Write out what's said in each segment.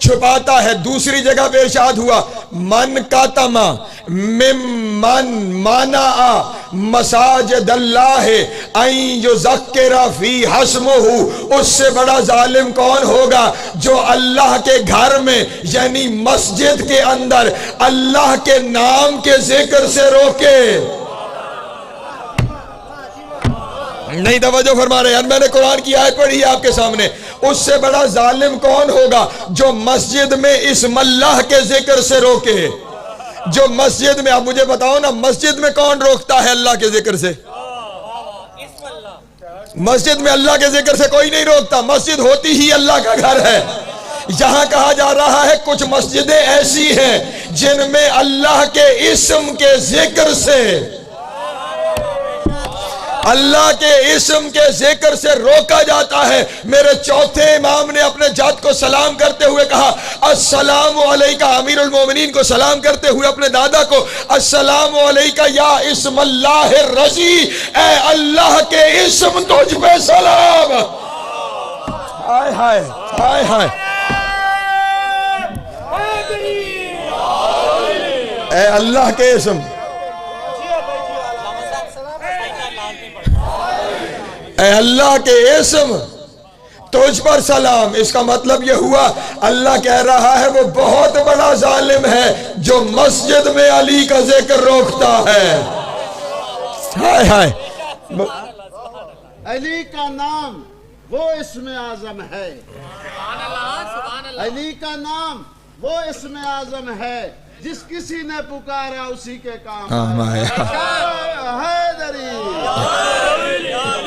چھپاتا ہے. دوسری جگہ پہ ارشاد ہوا من کاتما ممن منع مساجد اللہ ان یذکر فی حسمہ، اس سے بڑا ظالم کون ہوگا جو اللہ کے گھر میں یعنی مسجد کے اندر اللہ کے نام کے ذکر سے روکے. نہیں توجہ فرما رہے ہیں. میں نے قرآن کی آیت پڑھی ہے آپ کے سامنے. اس سے بڑا ظالم کون ہوگا جو مسجد میں اسم اللہ کے ذکر سے روکے. جو مسجد میں، اب مجھے بتاؤ نا، مسجد میں کون روکتا ہے اللہ کے ذکر سے؟ مسجد میں اللہ کے ذکر سے کوئی نہیں روکتا. مسجد ہوتی ہی اللہ کا گھر ہے. یہاں کہا جا رہا ہے کچھ مسجدیں ایسی ہیں جن میں اللہ کے اسم کے ذکر سے، اللہ کے اسم کے ذکر سے روکا جاتا ہے. میرے چوتھے امام نے اپنے جد کو سلام کرتے ہوئے کہا السلام علیکہ، امیر المومنین کو سلام کرتے ہوئے اپنے دادا کو السلام علیکہ یا اسم اللہ الرضی، اے اللہ کے اسم تجھ پہ سلام. ہائے ہائے ہائے ہائے، اے اللہ کے اسم، اے اللہ کے اسم تجھ پر سلام. اس کا مطلب یہ ہوا اللہ کہہ رہا ہے وہ بہت بڑا ظالم ہے جو مسجد میں علی کا ذکر روکتا ہے. ہائے ہائے، علی کا نام وہ اسم اعظم ہے. علی کا نام وہ اسم اعظم ہے، جس کسی نے پکارا اسی کے کام آیا.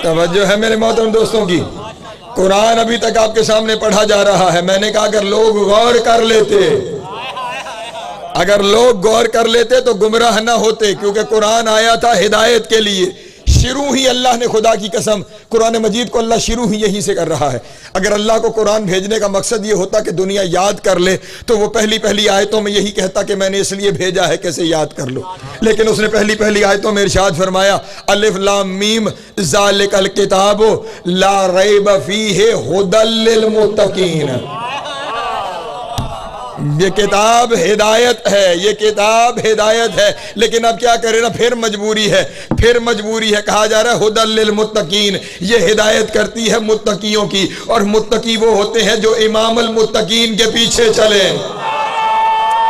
توجہ ہے میرے محترم دوستوں کی. قرآن ابھی تک آپ کے سامنے پڑھا جا رہا ہے. میں نے کہا اگر لوگ غور کر لیتے، اگر لوگ غور کر لیتے تو گمراہ نہ ہوتے، کیونکہ قرآن آیا تھا ہدایت کے لیے. شروع ہی اللہ نے، خدا کی قسم، قرآن مجید کو اللہ شروع ہی یہی سے کر رہا ہے. اگر اللہ کو قرآن بھیجنے کا مقصد یہ ہوتا کہ دنیا یاد کر لے تو وہ پہلی آیتوں میں یہی کہتا کہ میں نے اس لیے بھیجا ہے کیسے یاد کر لو. لیکن اس نے پہلی آیتوں میں ارشاد فرمایا الف لام میم ذالک الکتاب لا ریب فیہ ھدی للمتقین. یہ کتاب ہدایت ہے، یہ کتاب ہدایت ہے. لیکن اب کیا کرے نا، پھر مجبوری ہے. کہا جا رہا ہے ھدی للمتقین، یہ ہدایت کرتی ہے متقیوں کی، اور متقی وہ ہوتے ہیں جو امام المتقین کے پیچھے چلے.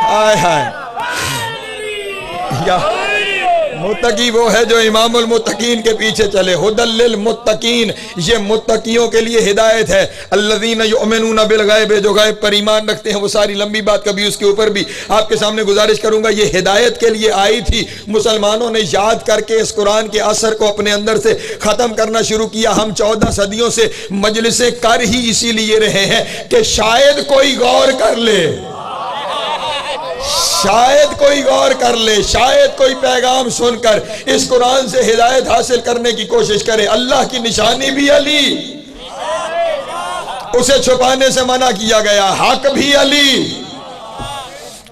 ہائے ہائے، متقی وہ ہے جو امام المتقین کے پیچھے چلے. ھدی للمتقین، یہ متقیوں کے لیے ہدایت ہے. الذین یؤمنون بالغیب، جو غیب پر ایمان رکھتے ہیں. وہ ساری لمبی بات کبھی اس کے اوپر بھی آپ کے سامنے گزارش کروں گا. یہ ہدایت کے لیے آئی تھی. مسلمانوں نے یاد کر کے اس قرآن کے اثر کو اپنے اندر سے ختم کرنا شروع کیا. ہم 14 صدیوں سے مجلسیں کر ہی اسی لیے رہے ہیں کہ شاید کوئی غور کر لے، شاید کوئی غور کر لے، شاید کوئی پیغام سن کر اس قرآن سے ہدایت حاصل کرنے کی کوشش کرے. اللہ کی نشانی بھی علی، اسے چھپانے سے منع کیا گیا. حق بھی علی،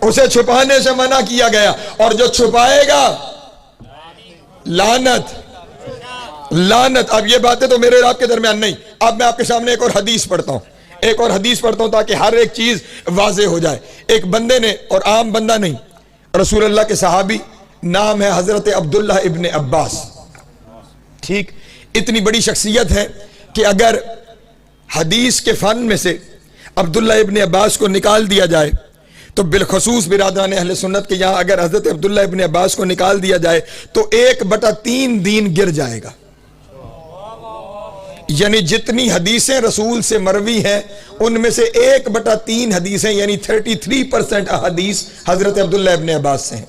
اسے چھپانے سے منع کیا گیا. اور جو چھپائے گا لعنت، لعنت. اب یہ باتیں تو میرے اور آپ کے درمیان نہیں. اب میں آپ کے سامنے ایک اور حدیث پڑھتا ہوں تاکہ ہر ایک چیز واضح ہو جائے. ایک بندے نے، اور عام بندہ نہیں، رسول اللہ کے صحابی، نام ہے حضرت عبداللہ ابن عباس. ٹھیک، اتنی بڑی شخصیت ہے کہ اگر حدیث کے فن میں سے عبداللہ ابن عباس کو نکال دیا جائے تو بالخصوص برادران اہل سنت کے یہاں اگر حضرت عبداللہ ابن عباس کو نکال دیا جائے تو 1/3 دین گر جائے گا. یعنی جتنی حدیثیں رسول سے مروی ہیں ان میں سے 1/3 حدیثیں یعنی 33% احادیث حضرت عبداللہ ابن عباس سے ہیں.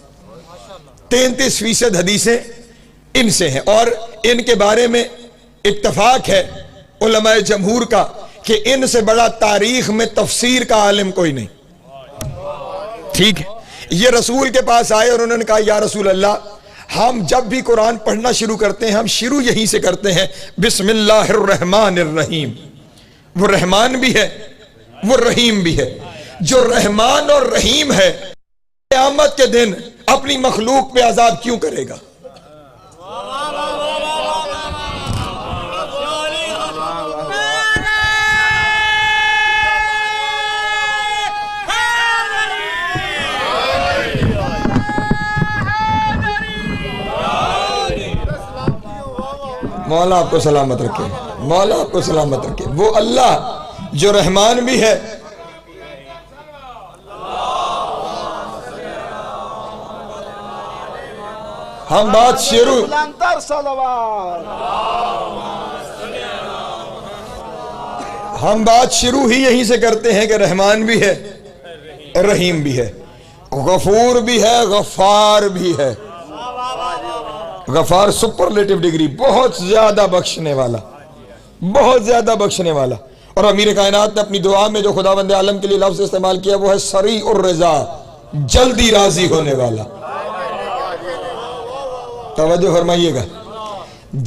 33% حدیثیں ان سے ہیں. اور ان کے بارے میں اتفاق ہے علماء جمہور کا کہ ان سے بڑا تاریخ میں تفسیر کا عالم کوئی نہیں. ٹھیک ہے، یہ رسول کے پاس آئے اور انہوں نے کہا یا رسول اللہ، ہم جب بھی قرآن پڑھنا شروع کرتے ہیں ہم شروع یہیں سے کرتے ہیں بسم اللہ الرحمن الرحیم. وہ رحمان بھی ہے، وہ رحیم بھی ہے. جو رحمان اور رحیم ہے قیامت کے دن اپنی مخلوق پہ عذاب کیوں کرے گا؟ مولا آپ کو سلامت رکھے، مولا آپ کو سلامت رکھے۔ وہ اللہ جو رحمان بھی ہے، ہم بات شروع بلندتر صلوات۔ ہم بات شروع ہی یہیں سے کرتے ہیں کہ رحمان بھی ہے، رحیم بھی ہے، غفور بھی ہے، غفار بھی ہے۔ غفار سپرلیٹو ڈگری، بہت زیادہ بخشنے والا، بہت زیادہ بخشنے والا۔ اور امیر کائنات نے اپنی دعا میں جو خداوند عالم کے لیے لفظ استعمال کیا وہ ہے سریع الرضا، جلدی راضی ہونے والا۔ توجہ فرمائیے گا،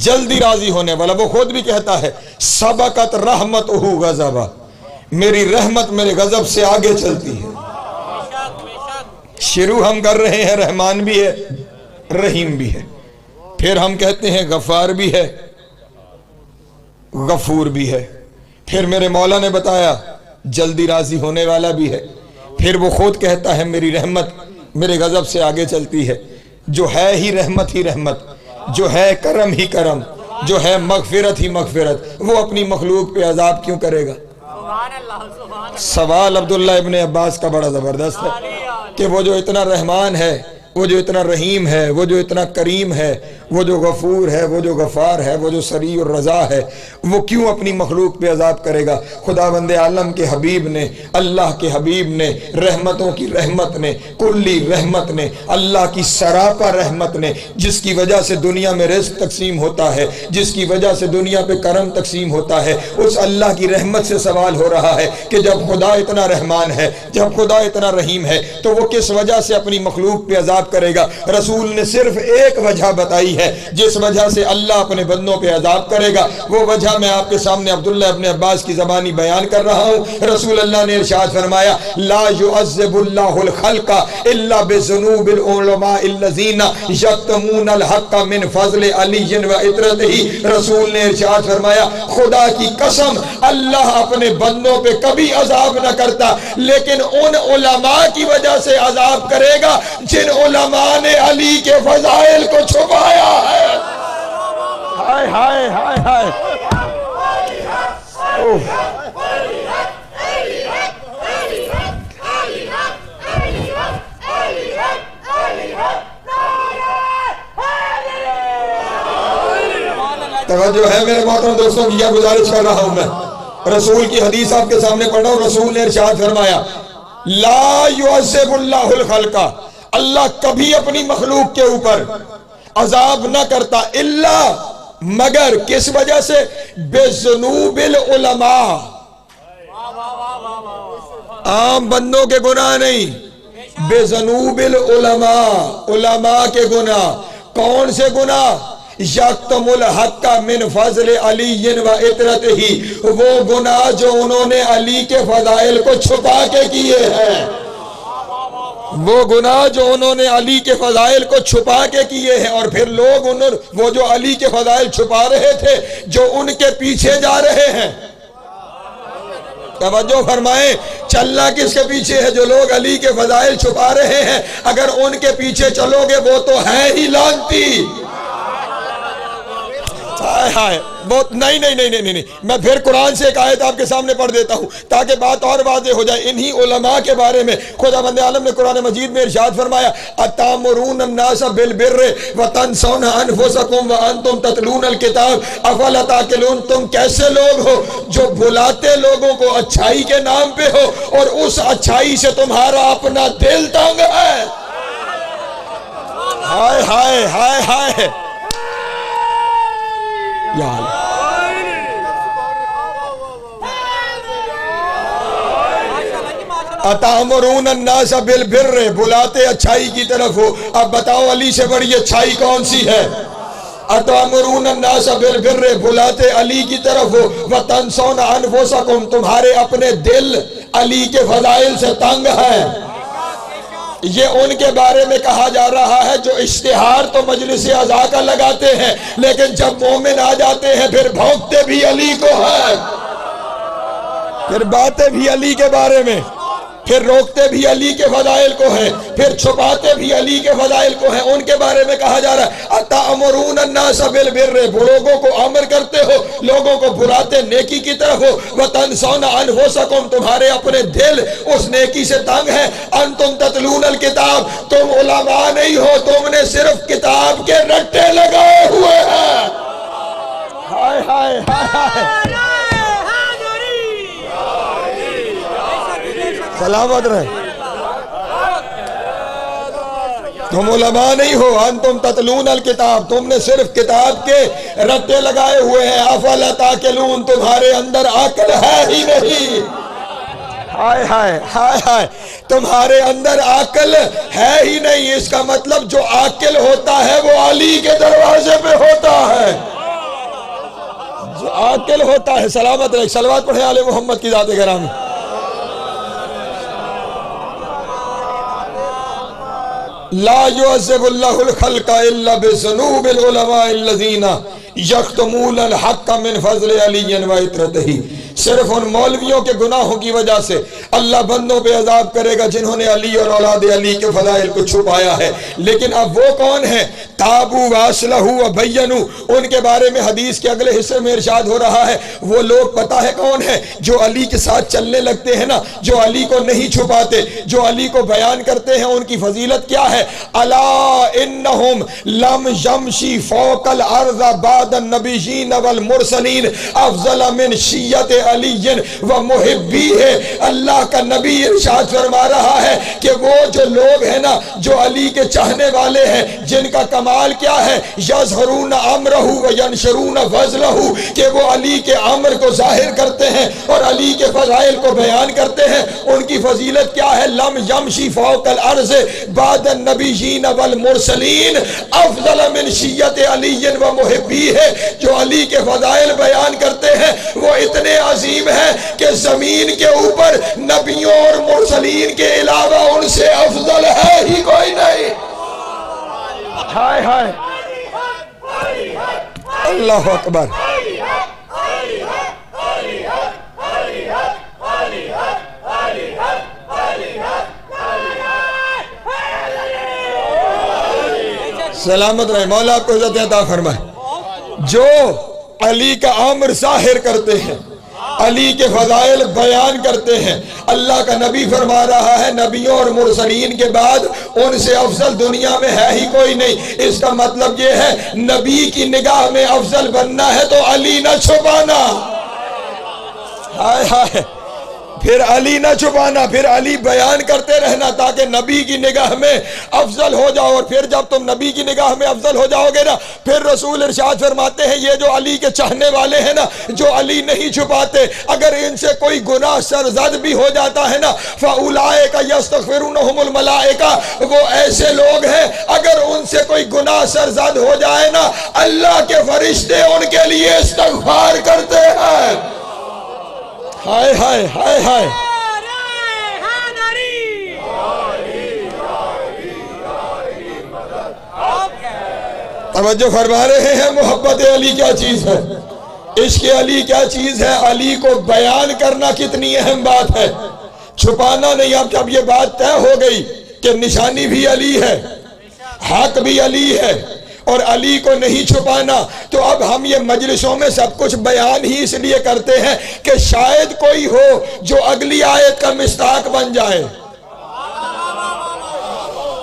جلدی راضی ہونے والا۔ وہ خود بھی کہتا ہے سبقت رحمتہ غضبا، میری رحمت میرے غضب سے آگے چلتی ہے۔ شروع ہم کر رہے ہیں رحمان بھی ہے، رحیم بھی ہے، پھر ہم کہتے ہیں غفار بھی ہے، غفور بھی ہے، پھر میرے مولا نے بتایا جلدی راضی ہونے والا بھی ہے، پھر وہ خود کہتا ہے میری رحمت میرے غضب سے آگے چلتی ہے۔ جو ہے ہی رحمت، جو ہے کرم ہی کرم، جو ہے مغفرت ہی مغفرت، وہ اپنی مخلوق پہ عذاب کیوں کرے گا؟ سوال عبداللہ ابن عباس کا بڑا زبردست ہے کہ وہ جو اتنا رحمان ہے، وہ جو اتنا رحیم ہے، وہ جو اتنا کریم ہے، وہ جو غفور ہے، وہ جو غفار ہے، وہ جو سریع الرضا ہے، وہ کیوں اپنی مخلوق پہ عذاب کرے گا؟ خداوند عالم کے حبیب نے، اللہ کے حبیب نے، رحمتوں کی رحمت نے، کلی رحمت نے، اللہ کی سراپا رحمت نے، جس کی وجہ سے دنیا میں رزق تقسیم ہوتا ہے، جس کی وجہ سے دنیا پہ کرم تقسیم ہوتا ہے، اس اللہ کی رحمت سے سوال ہو رہا ہے کہ جب خدا اتنا رحمان ہے، جب خدا اتنا رحیم ہے، تو وہ کس وجہ سے اپنی مخلوق پہ عذاب کرے گا؟ رسول نے صرف ایک وجہ بتائی ہے جس وجہ سے اللہ اپنے بندوں پہ عذاب کرے گا۔ وہ وجہ میں آپ کے سامنے عبداللہ ابن عباس کی زبانی بیان کر رہا ہوں۔ رسول اللہ نے ارشاد فرمایا لا يعذب اللہ الخلق الا بذنوب العلماء الذین یکتمون الحق من فضل علی و عطرتہ۔ رسول نے ارشاد فرمایا خدا کی قسم اللہ اپنے بندوں پہ کبھی عذاب نہ کرتا، لیکن ان علماء کی وجہ سے عذاب کرے گا جن علماء نے علی کے فضائل کو چھپایا ہے۔ ہائے ہائے ہائے ہائے، توجہ ہے میرے محترم دوستوں کی، یہ گزارش کر رہا ہوں میں، رسول کی حدیث آپ کے سامنے پڑھ رہا ہوں۔ رسول نے ارشاد فرمایا لا يعذب اللہ الخلق، اللہ کبھی اپنی مخلوق کے اوپر عذاب نہ کرتا الا مگر کس وجہ سے؟ بذنوب العلماء، عام بندوں کے گناہ نہیں، بذنوب العلماء، علماء کے گناہ۔ کون سے گناہ؟ یکتم الحق من فضل علی و عطرتہ، وہ گناہ جو انہوں نے علی کے فضائل کو چھپا کے کیے ہیں، وہ گناہ جو انہوں نے علی کے فضائل کو چھپا کے کیے ہیں۔ اور پھر لوگ وہ جو علی کے فضائل چھپا رہے تھے، جو ان کے پیچھے جا رہے ہیں، توجہ فرمائیں، چلنا کس کے پیچھے ہے؟ جو لوگ علی کے فضائل چھپا رہے ہیں، اگر ان کے پیچھے چلو گے وہ تو ہے ہی لعنتی۔ نہیں، میں پھر قرآن سے ایک آیت آپ کے سامنے پڑھ دیتا ہوں تاکہ بات اور واضح ہو جائے۔ انہی علماء کے بارے میں خداوند عالم نے قرآن مجید میں ارشاد فرمایا اتامرون الناس بالبر وتنسون انفسکم وانتم تتلون الکتاب افلا تعقلون، تم کیسے لوگ ہو جو بلاتے لوگوں کو اچھائی کے نام پہ ہو اور اس اچھائی سے تمہارا اپنا دل تنگ ہے۔ ہائے ہائے ہائے ہائے، یا اللہ، اتامرون الناس بالبر، بلاتے اچھائی کی طرف ہو۔ اب بتاؤ علی سے بڑی اچھائی کون سی ہے؟ اتامرون الناس بالبر، بلاتے علی کی طرف ہو، وتنسون انفسکم، تمہارے اپنے دل علی کے فضائل سے تنگ ہیں۔ یہ ان کے بارے میں کہا جا رہا ہے جو اشتہار تو مجلس عزا کا لگاتے ہیں، لیکن جب مومن آ جاتے ہیں پھر بھونکتے بھی علی کو ہیں، پھر باتیں بھی علی کے بارے میں۔ پھر روکتے بھی علی کے فضائل کو ہیں، پھر چھپاتے بھی علی کے فضائل کو ہیں۔ ان کے بارے میں کہا جا رہا ہے اتأمرون الناس بالبر، لوگوں کو امر کرتے ہو، لوگوں کو بلاتے نیکی کی طرف ہو، وتنسون انفسکم، تمہارے اپنے دل اس نیکی سے تنگ ہے، انتم تتلون الکتاب، تم علماء نہیں ہو، تم نے صرف کتاب کے رٹے لگائے ہوئے ہیں۔ ہائے ہائے ہائے ہائے، سلامت رہے، تم علماء نہیں ہو، انتم تتلون الکتاب، تم نے صرف کتاب کے رٹے لگائے ہوئے ہیں، افلا تاکلون، تمہارے اندر عقل ہے ہی نہیں۔ ہائے ہائے ہائے ہائے، تمہارے اندر عقل ہے ہی نہیں۔ اس کا مطلب جو عاقل ہوتا ہے وہ علی کے دروازے پہ ہوتا ہے، جو عاقل ہوتا ہے۔ سلامت رہے، صلوات پڑھیں آل محمد کی ذات گرامی۔ لا يعذب الله الخلق الا بذنوب العلماء الذين يكتمون الحق من فضل علی وعترته، صرف ان مولویوں کے گناہوں کی وجہ سے اللہ بندوں پہ عذاب کرے گا جنہوں نے علی اور اولاد علی کے فضائل کو چھپایا ہے۔ لیکن اب وہ کون ہیں؟ تابو واصلحوا وبینوا، ان کے بارے میں حدیث کے اگلے حصے میں ارشاد ہو رہا ہے وہ لوگ پتہ ہے کون ہیں؟ جو علی کے ساتھ چلنے لگتے ہیں نا، جو علی کو نہیں چھپاتے، جو علی کو بیان کرتے ہیں۔ ان کی فضیلت کیا ہے؟ الا انہم لم یمشی فوق الارض بعد النبیین والمرسلین افضل من شیعت علی و محبی ہے۔ اللہ کا نبی ارشاد فرما رہا ہے کہ وہ جو لوگ ہیں نا، جو علی کے چاہنے والے ہیں، جن کا کمال کیا ہے؟ یظہرون امرہ و ینشرون فضلہ، کہ وہ علی کے امر کو ظاہر کرتے ہیں اور علی کے فضائل کو بیان کرتے ہیں۔ ان کی فضیلت کیا ہے؟ لم یمشی فوق الارض بعد النبیین والمرسلین افضل من شیعت علی و محبی ہے۔ جو علی کے فضائل بیان کرتے ہیں وہ اتنے عظیم ہیں کہ زمین کے اوپر نبیوں اور مرسلین کے علاوہ ان سے افضل ہے ہی کوئی نہیں۔ ہائے ہائے، اللہ اکبر۔ سلامت رہے، مولا آپ کو عزت عطا فرمائے۔ جو علی کا امر ظاہر کرتے ہیں، علی کے فضائل بیان کرتے ہیں، اللہ کا نبی فرما رہا ہے نبیوں اور مرسلین کے بعد ان سے افضل دنیا میں ہے ہی کوئی نہیں۔ اس کا مطلب یہ ہے نبی کی نگاہ میں افضل بننا ہے تو علی نہ چھپانا۔ ہائے ہائے، پھر علی نہ چھپانا، پھر علی بیان کرتے رہنا تاکہ نبی کی نگاہ میں افضل ہو جاؤ۔ اور پھر جب تم نبی کی نگاہ میں افضل ہو جاؤ گے نا، پھر رسول ارشاد فرماتے ہیں یہ جو علی کے چاہنے والے ہیں نا، جو علی نہیں چھپاتے، اگر ان سے کوئی گناہ سرزد بھی ہو جاتا ہے نا، فَأُولَئِكَ يَسْتَغْفِرُونَهُمُ الْمَلَائِكَةُ، وہ ایسے لوگ ہیں اگر ان سے کوئی گناہ سرزد ہو جائے نا، اللہ کے فرشتے ان کے لیے استغفار کرتے ہیں۔ ہائے ہائے ہائے ہائے، توجہ فرما رہے ہیں؟ محبت علی کیا چیز ہے، عشق علی کیا چیز ہے، علی کو بیان کرنا کتنی اہم بات ہے، چھپانا نہیں۔ اب جب یہ بات طے ہو گئی کہ نشانی بھی علی ہے، حق بھی علی ہے اور علی کو نہیں چھپانا، تو اب ہم یہ مجلسوں میں سب کچھ بیان ہی اس لیے کرتے ہیں کہ شاید کوئی ہو جو اگلی آیت کا مصداق بن جائے،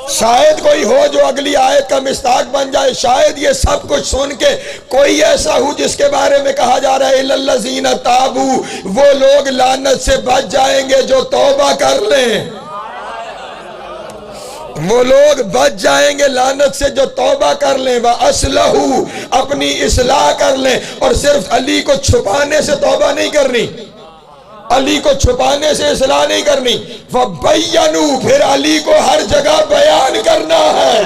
شاید کوئی ہو جو اگلی آیت کا مصداق بن جائے۔ شاید یہ سب کچھ سن کے کوئی ایسا ہو جس کے بارے میں کہا جا رہا ہے اِلَّا الَّذِينَ تَابُوا، وہ لوگ لعنت سے بچ جائیں گے جو توبہ کر لیں، وہ لوگ بچ جائیں گے لعنت سے جو توبہ کر لیں، وَأَصْلَحُوا، اپنی اصلاح کر لیں۔ اور صرف علی کو چھپانے سے توبہ نہیں کرنی، علی کو چھپانے سے اصلاح نہیں کرنی، وَبَيَّنُوا، پھر علی کو ہر جگہ بیان کرنا ہے۔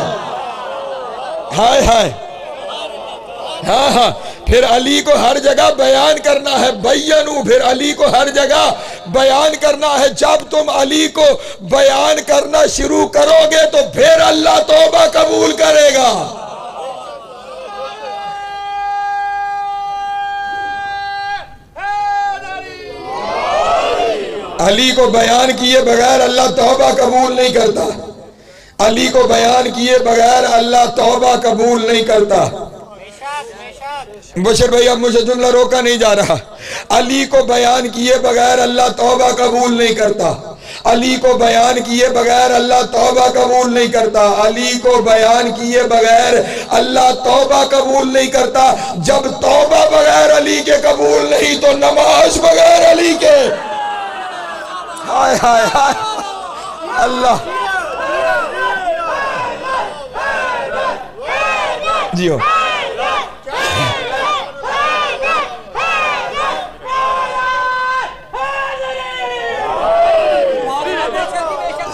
ہائے ہائے، ہاں ہاں، پھر علی کو ہر جگہ بیان کرنا ہے۔ بینو، پھر علی کو ہر جگہ بیان کرنا ہے۔ جب تم علی کو بیان کرنا شروع کرو گے تو پھر اللہ توبہ قبول کرے گا۔ علی کو بیان کیے بغیر اللہ توبہ قبول نہیں کرتا، علی کو بیان کیے بغیر اللہ توبہ قبول نہیں کرتا۔ بشر بھائی اب مجھے جملہ روکا نہیں جا رہا۔ علی کو بیان کیے بغیر اللہ توبہ قبول نہیں کرتا، علی کو بیان کیے بغیر اللہ توبہ قبول نہیں کرتا، علی کو بیان کیے بغیر اللہ توبہ قبول نہیں کرتا۔ جب توبہ بغیر علی کے قبول نہیں تو نماز بغیر علی کے۔ ہائے ہائے ہائے اللہ جیو۔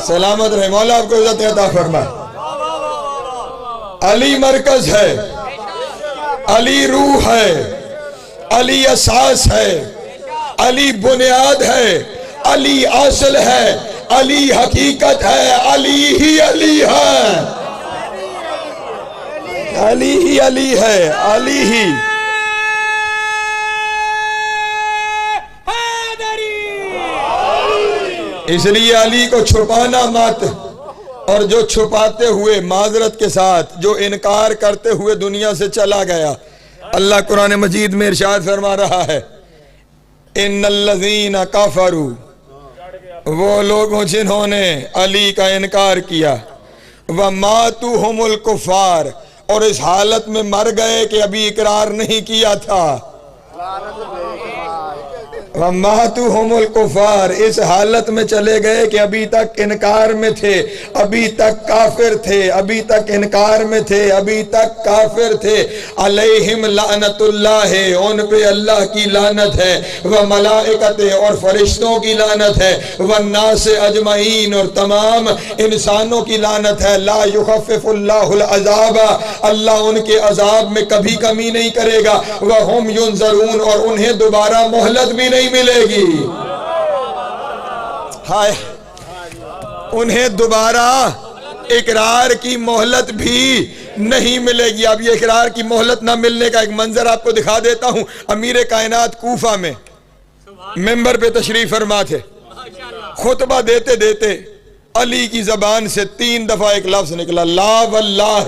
سلامت رہے، مولا آپ کو عزت عطا فرمائے۔ علی مرکز ہے، علی روح ہے، علی اساس ہے، علی بنیاد ہے، علی اصل ہے، علی حقیقت ہے، علی ہی علی ہے، علی ہی علی ہے، علی ہی۔ اس لیے علی کو چھپانا مت، اور جو چھپاتے ہوئے معذرت کے ساتھ جو انکار کرتے ہوئے دنیا سے چلا گیا، اللہ قرآن مجید میں ارشاد فرما رہا ہے ان الذین کفروا، وہ لوگوں جنہوں نے علی کا انکار کیا، وماتوا ہم الکفار، اور اس حالت میں مر گئے کہ ابھی اقرار نہیں کیا تھا، وَمَاتُوا هُمُ الْكُفَارِ، اس حالت میں چلے گئے کہ ابھی تک انکار میں تھے، ابھی تک کافر تھے، ابھی تک انکار میں تھے، ابھی تک کافر تھے۔ علیہم لعنت اللہ، ان پہ اللہ کی لعنت ہے، وملائکت، اور فرشتوں کی لعنت ہے، والناس اجمعین، اور تمام انسانوں کی لعنت ہے۔ لا یخفف اللہ العذاب، اللہ ان کے عذاب میں کبھی کمی نہیں کرے گا، وہم ینظرون، اور انہیں دوبارہ مہلت بھی نہیں ملے گی۔ ہائے، انہیں دوبارہ اقرار کی مہلت بھی نہیں ملے گی۔ اب یہ اقرار کی مہلت نہ ملنے کا ایک منظر آپ کو دکھا دیتا ہوں۔ امیر کائنات کوفہ میں منبر پہ تشریف فرما تھے، خطبہ دیتے دیتے علی کی زبان سے 3 دفعہ ایک لفظ نکلا، لا واللہ،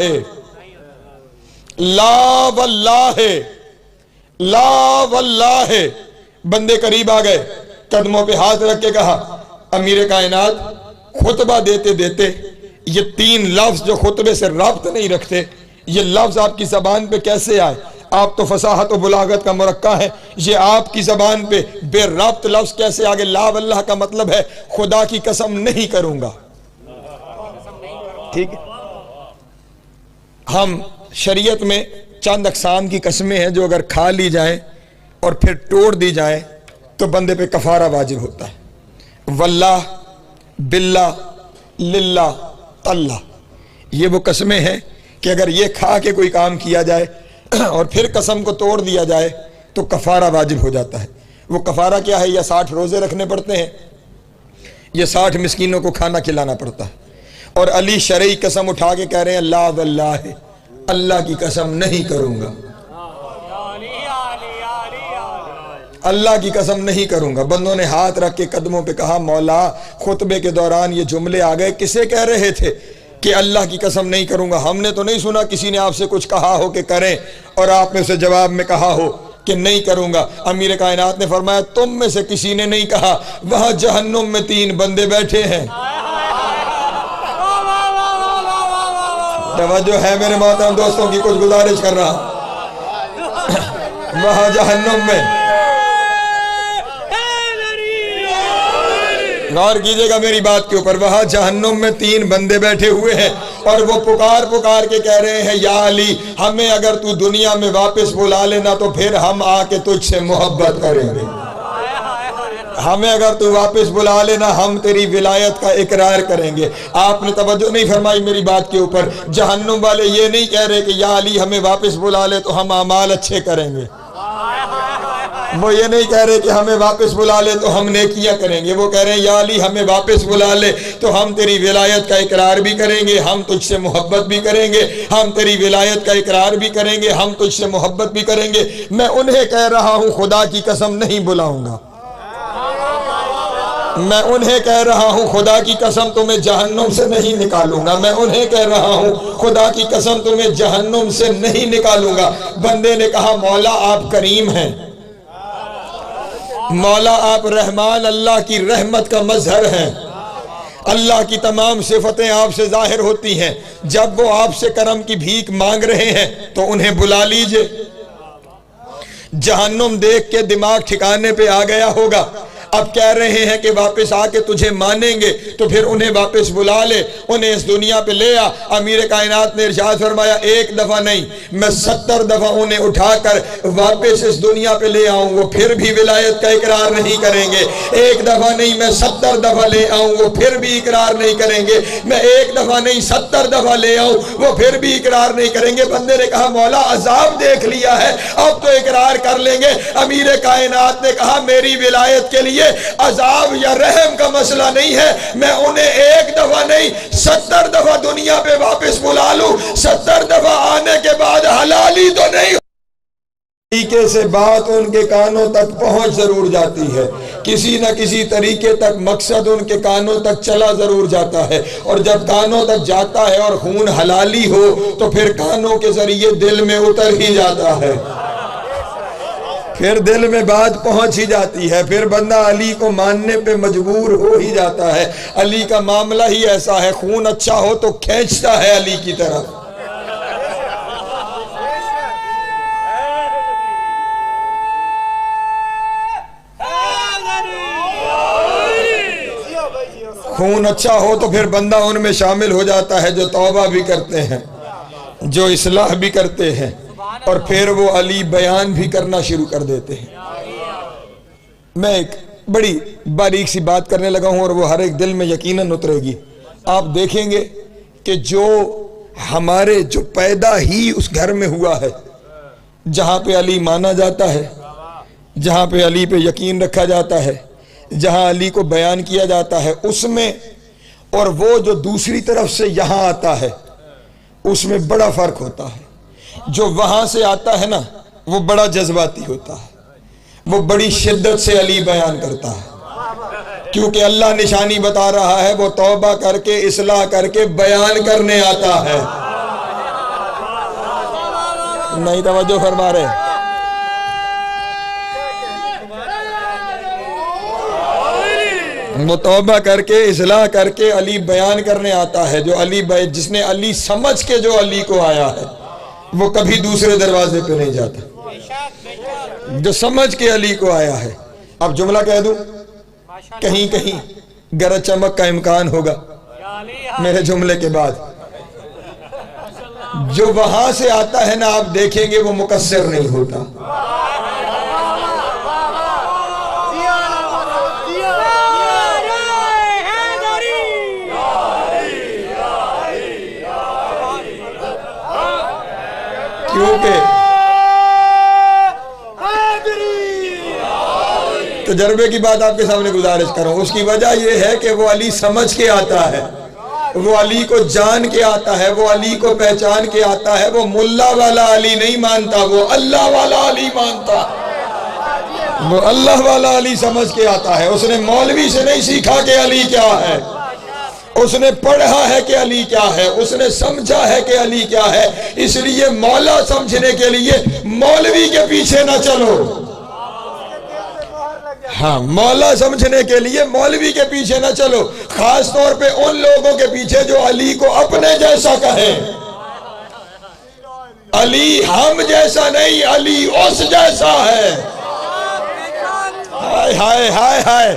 لا واللہ، لا واللہ۔ بندے قریب آ گئے، قدموں پہ ہاتھ رکھ کے کہا امیر کائنات خطبہ دیتے دیتے یہ 3 لفظ جو خطبے سے ربط نہیں رکھتے، یہ لفظ آپ کی زبان پہ کیسے آئے؟ آپ تو فصاحت و بلاغت کا مرقع ہے، یہ آپ کی زبان پہ بے ربط لفظ کیسے آگے؟ لا واللہ کا مطلب ہے خدا کی قسم نہیں کروں گا۔ ٹھیک ہے، ہم شریعت میں چند اقسام کی قسمیں ہیں جو اگر کھا لی جائیں اور پھر توڑ دی جائیں تو بندے پہ کفارہ واجب ہوتا ہے۔ واللہ، باللہ، للہ، اللہ، یہ وہ قسمیں ہیں کہ اگر یہ کھا کے کوئی کام کیا جائے اور پھر قسم کو توڑ دیا جائے تو کفارہ واجب ہو جاتا ہے۔ وہ کفارہ کیا ہے؟ یا 60 روزے رکھنے پڑتے ہیں، یا 60 مسکینوں کو کھانا کھلانا پڑتا ہے۔ اور علی شرعی قسم اٹھا کے کہہ رہے ہیں لا واللہ، اللہ کی قسم نہیں کروں گا، اللہ کی قسم نہیں کروں گا۔ بندوں نے ہاتھ رکھ کے قدموں پہ کہا مولا خطبے کے دوران یہ جملے آ گئے، کسے کہہ رہے تھے کہ اللہ کی قسم نہیں کروں گا؟ ہم نے تو نہیں سنا کسی نے آپ سے کچھ کہا ہو کہ کریں اور آپ نے اسے جواب میں کہا ہو کہ نہیں کروں گا۔ امیر کائنات نے فرمایا تم میں سے کسی نے نہیں کہا، وہاں جہنم میں 3 بندے بیٹھے ہیں۔ توجہ ہے میرے محترم دوستوں کی، کچھ گزارش کر رہا، وہاں جہنم میں، غور کیجئے گا میری بات کے اوپر، وہاں جہنم میں 3 بندے بیٹھے ہوئے ہیں اور وہ پکار پکار کے کہہ رہے ہیں یا علی ہمیں اگر تو دنیا میں واپس بلا لینا تو پھر ہم آ کے تجھ سے محبت کریں گے، ہمیں اگر تو واپس بلا لینا ہم تیری ولایت کا اقرار کریں گے۔ آپ نے توجہ نہیں فرمائی میری بات کے اوپر، جہنم والے یہ نہیں کہہ رہے کہ یا علی ہمیں واپس بلا لے تو ہم اعمال اچھے کریں گے، وہ یہ نہیں کہہ رہے کہ ہمیں واپس بلا لے تو ہم نیکیاں کریں گے، وہ کہہ رہے ہیں یا علی ہمیں واپس بلا لے تو ہم تیری ولایت کا اقرار بھی کریں گے، ہم تجھ سے محبت بھی کریں گے، ہم تیری ولایت کا اقرار بھی کریں گے، ہم تجھ سے محبت بھی کریں گے۔ میں انہیں کہہ رہا ہوں خدا کی قسم نہیں بلاؤں گا، میں انہیں کہہ رہا ہوں خدا کی قسم تمہیں جہنم سے نہیں نکالوں گا، میں انہیں کہہ رہا ہوں خدا کی قسم تمہیں جہنم سے نہیں نکالوں گا۔ بندے نے کہا مولا آپ کریم ہیں، مولا آپ رحمان، اللہ کی رحمت کا مظہر ہیں، اللہ کی تمام صفتیں آپ سے ظاہر ہوتی ہیں، جب وہ آپ سے کرم کی بھیک مانگ رہے ہیں تو انہیں بلا لیجئے۔ جہنم دیکھ کے دماغ ٹھکانے پہ آ گیا ہوگا، اب کہہ رہے ہیں کہ واپس آ کے تجھے مانیں گے تو پھر انہیں واپس بلا لے، انہیں اس دنیا پہ لے آ۔ امیر کائنات نے ارشاد فرمایا ایک دفعہ نہیں، میں 70 دفعہ انہیں اٹھا کر واپس اس دنیا پہ لے آؤں، وہ پھر بھی ولایت کا اقرار نہیں کریں گے۔ ایک دفعہ نہیں، میں 70 دفعہ لے آؤں، وہ پھر بھی اقرار نہیں کریں گے۔ میں ایک دفعہ نہیں 70 دفعہ لے آؤں، وہ پھر بھی اقرار نہیں کریں گے۔ بندے نے کہا مولا عذاب دیکھ لیا ہے، اب تو اقرار کر لیں گے۔ امیر کائنات نے کہا میری ولایت کے لیے عذاب یا رحم کا مسئلہ نہیں ہے، میں انہیں ایک دفعہ نہیں 70 دفعہ دنیا پہ واپس بلا لوں، 70 دفعہ آنے کے بعد حلالی تو نہیں۔ طریقے سے بات ان کے کانوں تک پہنچ ضرور جاتی ہے، کسی نہ کسی طریقے تک مقصد ان کے کانوں تک چلا ضرور جاتا ہے، اور جب کانوں تک جاتا ہے اور خون حلالی ہو تو پھر کانوں کے ذریعے دل میں اتر ہی جاتا ہے، پھر دل میں بات پہنچ ہی جاتی ہے، پھر بندہ علی کو ماننے پہ مجبور ہو ہی جاتا ہے۔ علی کا معاملہ ہی ایسا ہے، خون اچھا ہو تو کھینچتا ہے علی کی طرف۔ خون اچھا ہو تو پھر بندہ ان میں شامل ہو جاتا ہے جو توبہ بھی کرتے ہیں، جو اصلاح بھی کرتے ہیں، اور پھر وہ علی بیان بھی کرنا شروع کر دیتے ہیں۔ میں ایک بڑی باریک سی بات کرنے لگا ہوں اور وہ ہر ایک دل میں یقیناً اترے گی۔ آپ دیکھیں گے کہ جو ہمارے جو پیدا ہی اس گھر میں ہوا ہے، جہاں پہ علی مانا جاتا ہے، جہاں پہ علی پہ یقین رکھا جاتا ہے، جہاں علی کو بیان کیا جاتا ہے، اس میں اور وہ جو دوسری طرف سے یہاں آتا ہے اس میں بڑا فرق ہوتا ہے۔ جو وہاں سے آتا ہے نا وہ بڑا جذباتی ہوتا ہے، وہ بڑی شدت سے علی بیان کرتا ہے، کیونکہ اللہ نشانی بتا رہا ہے وہ توبہ کر کے اصلاح کر کے بیان کرنے آتا ہے۔ نہیں توجہ فرما رہے؟ وہ توبہ کر کے اصلاح کر کے علی بیان کرنے آتا ہے۔ جو علی جس نے علی سمجھ کے جو علی کو آیا ہے وہ کبھی دوسرے دروازے پہ نہیں جاتا، جو سمجھ کے علی کو آیا ہے۔ اب جملہ کہہ دوں، کہیں کہیں گرج چمک کا امکان ہوگا میرے جملے کے بعد۔ جو وہاں سے آتا ہے نا آپ دیکھیں گے وہ مقصر نہیں ہوتا، کیونکہ تجربے کی بات آپ کے سامنے گزارش کروں، اس کی وجہ یہ ہے کہ وہ علی سمجھ کے آتا ہے، وہ علی کو جان کے آتا ہے، وہ علی کو پہچان کے آتا ہے۔ وہ ملا والا علی نہیں مانتا، وہ اللہ والا علی مانتا، وہ اللہ والا علی سمجھ کے آتا ہے۔ اس نے مولوی سے نہیں سیکھا کہ علی کیا ہے، اس نے پڑھا ہے کہ علی کیا ہے، اس نے سمجھا ہے کہ علی کیا ہے۔ اس لیے مولا سمجھنے کے لیے مولوی کے پیچھے نہ چلو، ہاں مولا سمجھنے کے لیے مولوی کے پیچھے نہ چلو، خاص طور پہ ان لوگوں کے پیچھے جو علی کو اپنے جیسا کہیں۔ علی ہم جیسا نہیں، علی اس جیسا ہے۔ ہائے ہائے ہائے ہائے،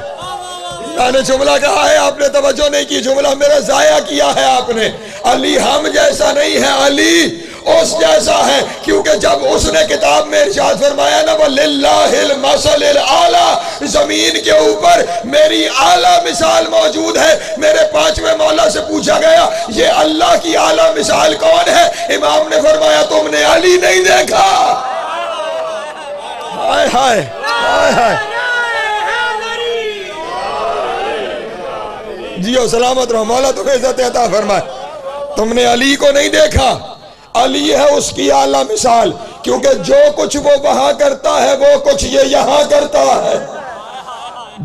میں نے جملہ کہا ہے آپ نے توجہ نہیں کی، جملہ میرا ضائع کیا ہے آپ نے۔ علی ہم جیسا نہیں ہے، علی اس جیسا ہے، کیونکہ جب اس نے کتاب میں ارشاد فرمایا نا وَلِلَّهِ الْمَثَلِ الْأَعْلَى، زمین کے اوپر میری اعلیٰ مثال موجود ہے۔ میرے 5ویں مولا سے پوچھا گیا یہ اللہ کی اعلیٰ مثال کون ہے؟ امام نے فرمایا تم نے علی نہیں دیکھا۔ ہائے ہائے ہائے ہائے، جیو سلامت رہو، مولا تمہیں عزت عطا فرمائے۔ تم نے علی کو نہیں دیکھا، علی ہے اس کی اعلیٰ مثال، کیونکہ جو کچھ وہ وہاں کرتا ہے وہ کچھ یہ یہاں کرتا ہے۔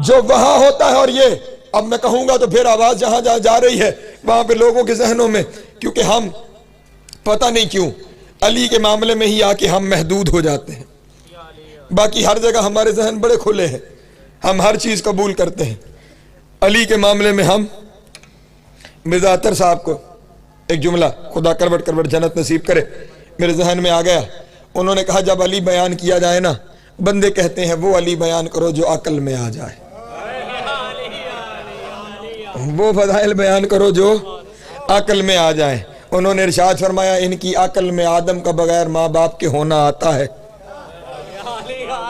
جو وہاں ہوتا ہے اور یہ اب میں کہوں گا تو پھر آواز جہاں جہاں جا رہی ہے وہاں پہ لوگوں کے ذہنوں میں، کیونکہ ہم پتہ نہیں کیوں علی کے معاملے میں ہی آ کے ہم محدود ہو جاتے ہیں، باقی ہر جگہ ہمارے ذہن بڑے کھلے ہیں، ہم ہر چیز قبول کرتے ہیں۔ علی کے معاملے میں ہم، مرزا اطہر صاحب کو ایک جملہ، خدا کروٹ کروٹ جنت نصیب کرے، میرے ذہن میں آ گیا۔ انہوں نے کہا جب علی بیان کیا جائے نا، بندے کہتے ہیں وہ علی بیان کرو جو عقل میں آ جائے، وہ فضائل بیان کرو جو عقل میں آ جائے۔ انہوں نے ارشاد فرمایا ان کی عقل میں آدم کا بغیر ماں باپ کے ہونا آتا ہے،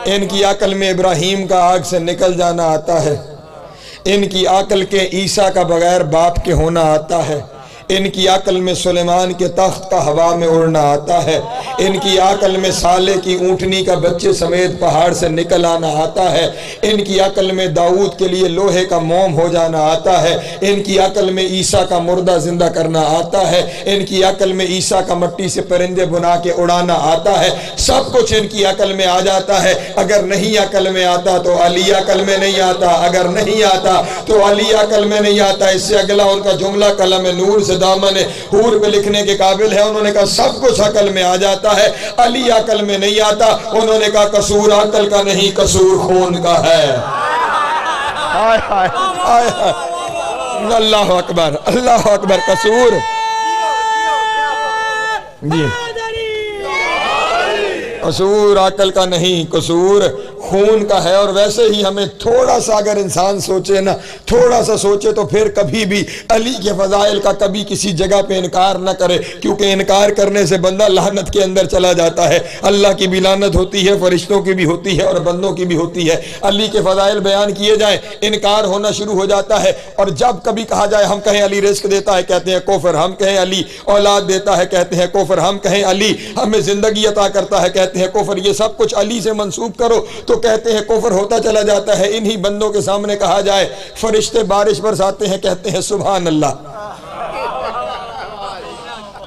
ان کی عقل میں ابراہیم کا آگ سے نکل جانا آتا ہے، ان کی عقل کے عیسیٰ کا بغیر باپ کے ہونا آتا ہے، ان کی عقل میں سلیمان کے تخت کا ہوا میں اڑنا آتا ہے، ان کی عقل میں صالح کی اونٹنی کا بچے سمیت پہاڑ سے نکل آنا آتا ہے، ان کی عقل میں داؤد کے لیے لوہے کا موم ہو جانا آتا ہے، ان کی عقل میں عیسیٰ کا مردہ زندہ کرنا آتا ہے، ان کی عقل میں عیسیٰ کا مٹی سے پرندے بنا کے اڑانا آتا ہے، سب کچھ ان کی عقل میں آ جاتا ہے۔ اگر نہیں عقل میں آتا تو علی عقل میں نہیں آتا، اگر نہیں آتا تو علی عقل میں نہیں آتا۔ اس سے اگلا ان کا جملہ قلم نور سے دامن حور پہ لکھنے کے قابل ہے۔ انہوں نے کہا سب کچھ عقل میں آ جاتا ہے، علی عقل میں نہیں آتا۔ انہوں نے کہا قصور عقل کا نہیں، قصور خون کا ہے۔ اللہ اکبر، اللہ اکبر۔ قصور جی قصور عقل کا نہیں، قصور خون کا ہے۔ اور ویسے ہی ہمیں تھوڑا سا اگر انسان سوچے نا، تھوڑا سا سوچے تو پھر کبھی بھی علی کے فضائل کا کبھی کسی جگہ پہ انکار نہ کرے، کیونکہ انکار کرنے سے بندہ لعنت کے اندر چلا جاتا ہے۔ اللہ کی بھی لعنت ہوتی ہے، فرشتوں کی بھی ہوتی ہے، اور بندوں کی بھی ہوتی ہے۔ علی کے فضائل بیان کیے جائیں، انکار ہونا شروع ہو جاتا ہے۔ اور جب کبھی کہا جائے، ہم کہیں علی رزق دیتا ہے، کہتے ہیں کفر، ہم کہیں علی اولاد دیتا ہے، کہتے ہیں کفر، ہم کہیں علی ہمیں زندگی عطا کرتا ہے، کہتے ہیں کفر۔ یہ سب کچھ علی سے منسوب کرو تو کہتے ہیں کفر ہوتا چلا جاتا ہے۔ انہی بندوں کے سامنے کہا جائے فرشتے بارش برساتے ہیں، کہتے ہیں سبحان اللہ۔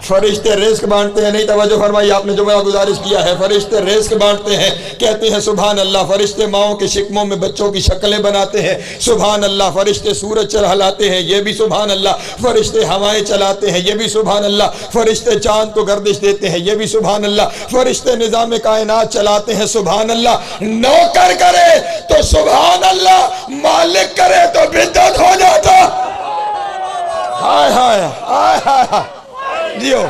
فرشتے رزق بانٹتے ہیں، نہیں توجہ فرمائی آپ نے جو میں گزارش کیا ہے، فرشتے رزق بانٹتے ہیں، کہتے ہیں سبحان اللہ۔ فرشتے ماؤں کے شکموں میں بچوں کی شکلیں بناتے ہیں، سبحان اللہ۔ فرشتے سورج چڑھاتے ہیں، یہ بھی سبحان اللہ۔ فرشتے ہوائیں چلاتے ہیں، یہ بھی سبحان اللہ۔ فرشتے چاند کو گردش دیتے ہیں، یہ بھی سبحان اللہ۔ فرشتے نظام کائنات چلاتے ہیں، سبحان اللہ۔ نوکر کرے تو سبحان اللہ، مالک کرے تو بدعت ہو جاتا۔ ہائے ہائے ہائے ہائے جیو۔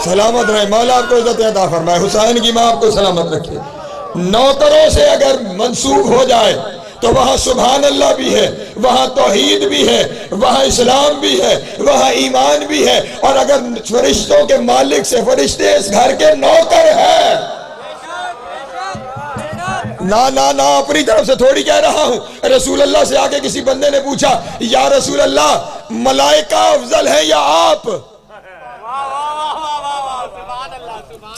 سلامت رہے، مولا آپ کو عزت عطا فرمائے، حسین کی ماں آپ کو سلامت رکھے۔ نوکروں سے اگر منسوب ہو جائے تو وہاں سبحان اللہ بھی ہے، وہاں توحید بھی ہے، وہاں اسلام بھی ہے، وہاں ایمان بھی ہے۔ اور اگر فرشتوں کے مالک سے فرشتے اس گھر کے نوکر ہیں، نہ اپنی طرف سے تھوڑی کہہ رہا ہوں۔ رسول اللہ سے آگے کسی بندے نے پوچھا، یا رسول اللہ ملائکہ افضل ہیں یا آپ؟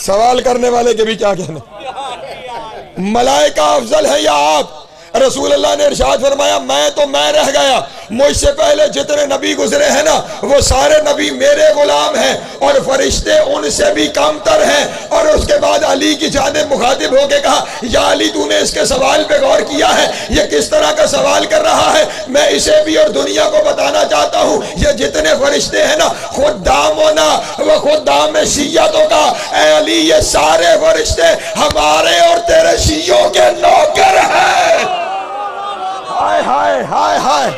سوال کرنے والے کے بھی کیا کہنا، ملائکہ افضل ہیں یا آپ؟ رسول اللہ نے ارشاد فرمایا میں رہ گیا، مجھ سے پہلے جتنے نبی گزرے ہیں نا وہ سارے نبی میرے غلام ہیں، اور فرشتے ان سے بھی کم تر ہیں۔ اور اس کے بعد علی کی جانب مخاطب ہو کے کہا، یا علی تو نے اس کے سوال پہ غور کیا ہے؟ یہ کس طرح کا سوال کر رہا ہے؟ میں اسے بھی اور دنیا کو بتانا چاہتا ہوں، یہ جتنے فرشتے ہیں نا خدام ہونا وہ خدام شیعتوں کا، اے علی یہ سارے فرشتے ہمارے اور تیرے شیعوں کے نوکر ہیں۔ ہائے ہائے ہائے ہائے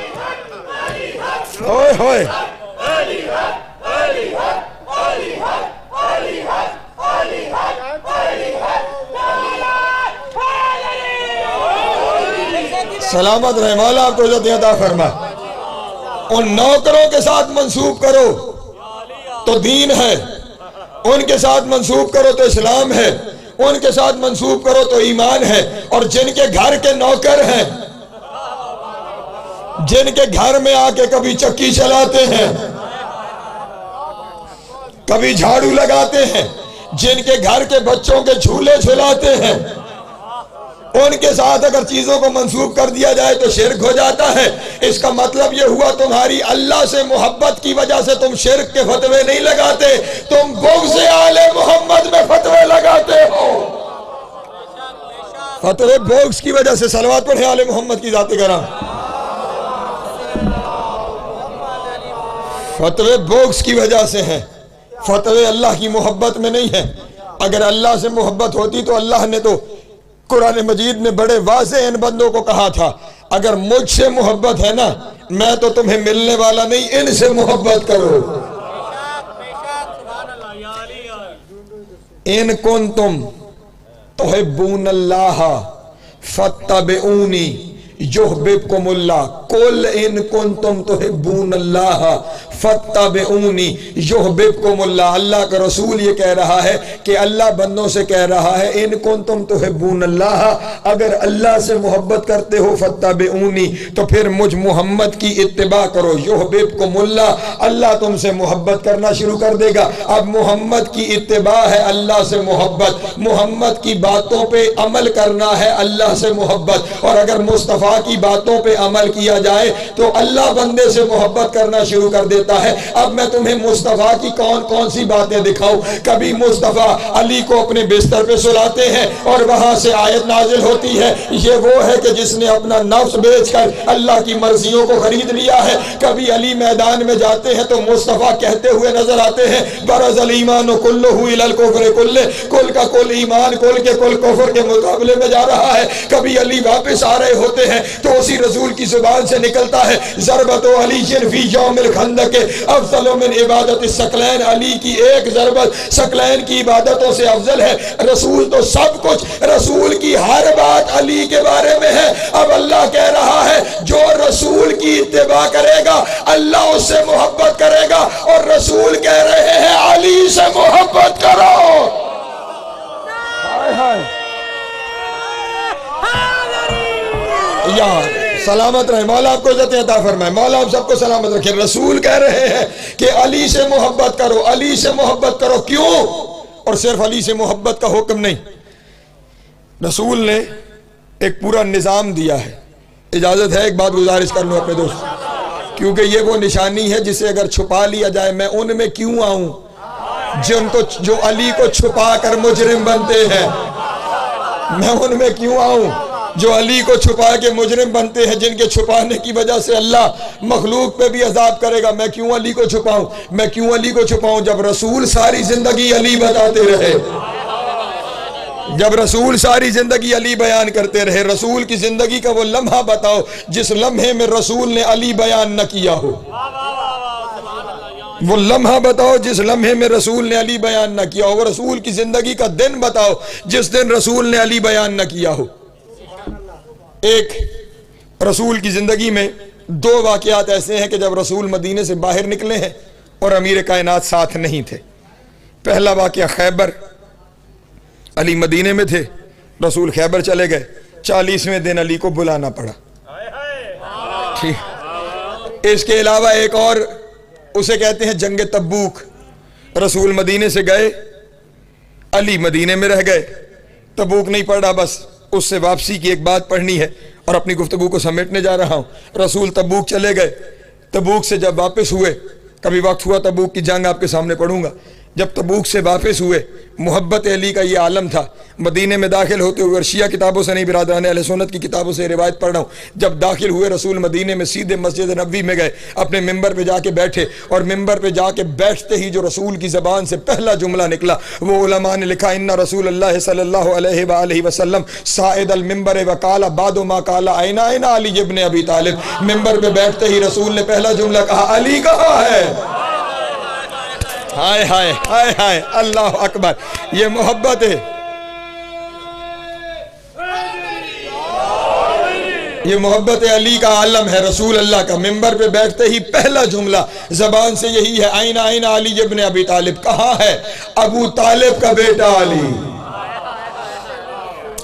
ہوئے ہوئے۔ سلامت رہے، مولا آپ کو عزت عطا فرمائے۔ ان نوکروں کے ساتھ منسوب کرو تو دین ہے، ان کے ساتھ منسوب کرو تو اسلام ہے، ان کے ساتھ منسوب کرو تو ایمان ہے۔ اور جن کے گھر کے نوکر ہیں، جن کے گھر میں آ کے کبھی چکی چلاتے ہیں، کبھی جھاڑو لگاتے ہیں، جن کے گھر کے بچوں کے جھولے جھلاتے ہیں، ان کے ساتھ اگر چیزوں کو منسوب کر دیا جائے تو شرک ہو جاتا ہے۔ اس کا مطلب یہ ہوا تمہاری اللہ سے محبت کی وجہ سے تم شرک کے فتوے نہیں لگاتے، تم بغض آل محمد میں فتوے لگاتے ہو۔ فتوے بغض کی وجہ سے، صلوات پڑھیں آل محمد کی ذات کرام۔ فتوے بغض کی وجہ سے ہیں، فتوے اللہ کی محبت میں نہیں ہیں۔ اگر اللہ سے محبت ہوتی تو اللہ نے تو قرآن مجید میں بڑے واضح ان بندوں کو کہا تھا، اگر مجھ سے محبت ہے نا، میں تو تمہیں ملنے والا نہیں، ان سے محبت کرو۔ ان کنتم تحبون اللہ فاتبعونی یحببکم اللہ، قل ان کنتم تحبون اللہ فاتبعونی یحببکم اللہ۔ اللہ کا رسول یہ کہہ رہا ہے کہ اللہ بندوں سے کہہ رہا ہے ان کنتم تحبون اللہ، اگر اللہ سے محبت کرتے ہو فاتبعونی تو پھر مجھ محمد کی اتباع کرو، یحببکم اللہ، اللہ تم سے محبت کرنا شروع کر دے گا۔ اب محمد کی اتباع ہے اللہ سے محبت، محمد کی باتوں پہ عمل کرنا ہے اللہ سے محبت، اور اگر مصطفیٰ کی باتوں پہ عمل کیا جائے تو اللہ بندے سے محبت کرنا شروع کر دیتا ہے۔ اب میں تمہیں مصطفیٰ کی کون کون سی باتیں دکھاؤں۔ کبھی مصطفیٰ علی کو اپنے بستر پہ سلاتے ہیں اور وہاں سے آیت نازل ہوتی ہے، یہ وہ ہے کہ جس نے اپنا نفس بیچ کر اللہ کی مرضیوں کو خرید لیا ہے۔ کبھی علی میدان میں جاتے ہیں تو مصطفیٰ کہتے ہوئے نظر آتے ہیں، برز الایمان کلہ الی الکفر کلہ، کل کا کل ایمان کل کے کل کفر کے مقابلے میں جا رہا ہے۔ کبھی علی واپس آ رہے ہوتے ہیں تو اسی رسول کی زبان سے نکلتا ہے، ضربت علی فی یوم الخندق افضل من عبادت الثقلین، علی کی ایک ضربت ثقلین کی عبادتوں سے افضل ہے۔ رسول تو سب کچھ، رسول کی ہر بات علی کے بارے میں ہے۔ اب اللہ کہہ رہا ہے جو رسول کی اتباع کرے گا اللہ اس سے محبت کرے گا، اور رسول کہہ رہے ہیں علی سے محبت کرو۔ ہائے ہائے یار سلامت رہے، مولا آپ کو عزت عطا فرمائے، مولا آپ سب کو سلامت رکھے۔ رسول کہہ رہے ہیں کہ علی سے محبت کرو، علی سے محبت کرو۔ کیوں؟ اور صرف علی سے محبت کا حکم نہیں، رسول نے ایک پورا نظام دیا ہے۔ اجازت ہے ایک بات گزارش کر لوں اپنے دوست، کیونکہ یہ وہ نشانی ہے جسے اگر چھپا لیا جائے، میں ان میں کیوں آؤں جو علی کو چھپا کر مجرم بنتے ہیں، میں ان میں کیوں آؤں جو علی کو چھپا کے مجرم بنتے ہیں، جن کے چھپانے کی وجہ سے اللہ مخلوق پہ بھی عذاب کرے گا۔ میں کیوں علی کو چھپاؤں؟ میں کیوں علی کو چھپاؤں جب رسول ساری زندگی علی بتاتے رہے، جب رسول ساری زندگی علی بیان کرتے رہے۔ رسول کی زندگی کا وہ لمحہ بتاؤ جس لمحے میں رسول نے علی بیان نہ کیا ہو، وہ لمحہ بتاؤ جس لمحے میں رسول نے علی بیان نہ کیا ہو، وہ رسول کی زندگی کا دن بتاؤ جس دن رسول نے علی بیان نہ کیا ہو۔ ایک رسول کی زندگی میں دو واقعات ایسے ہیں کہ جب رسول مدینے سے باہر نکلے ہیں اور امیر کائنات ساتھ نہیں تھے۔ پہلا واقعہ خیبر، علی مدینے میں تھے، رسول خیبر چلے گئے، 40ویں دن علی کو بلانا پڑا۔ اس کے علاوہ ایک اور، اسے کہتے ہیں جنگ تبوک۔ رسول مدینے سے گئے، علی مدینے میں رہ گئے، تبوک نہیں پڑھا، بس اس سے واپسی کی ایک بات پڑھنی ہے اور اپنی گفتگو کو سمیٹنے جا رہا ہوں۔ رسول تبوک چلے گئے، تبوک سے جب واپس ہوئے، کبھی وقت ہوا تبوک کی جنگ آپ کے سامنے پڑھوں گا، جب تبوک سے واپس ہوئے، محبت علی کا یہ عالم تھا۔ مدینے میں داخل ہوتے ہوئے، اور شیعہ کتابوں سے نہیں، برادران اہل سنت کی کتابوں سے روایت پڑھ رہا ہوں، جب داخل ہوئے رسول مدینے میں سیدھے مسجد نبوی میں گئے، اپنے ممبر پہ جا کے بیٹھے، اور ممبر پہ جا کے بیٹھتے ہی جو رسول کی زبان سے پہلا جملہ نکلا وہ علماء نے لکھا، ان رسول اللہ صلی اللہ علیہ وآلہ وسلم صاعد المنبر وقال بعد ما قال این این علی ابن ابی طالب۔ ممبر پہ بیٹھتے ہی رسول نے پہلا جملہ کہا، علی کہاں ہے؟ ہائے ہائے ہائے ہائے، اللہ اکبر، یہ محبت ہے، یہ محبت علی کا عالم ہے۔ رسول اللہ کا ممبر پہ بیٹھتے ہی پہلا جملہ زبان سے یہی ہے، آئین آئین علی ابن ابی طالب، کہاں ہے ابو طالب کا بیٹا علی؟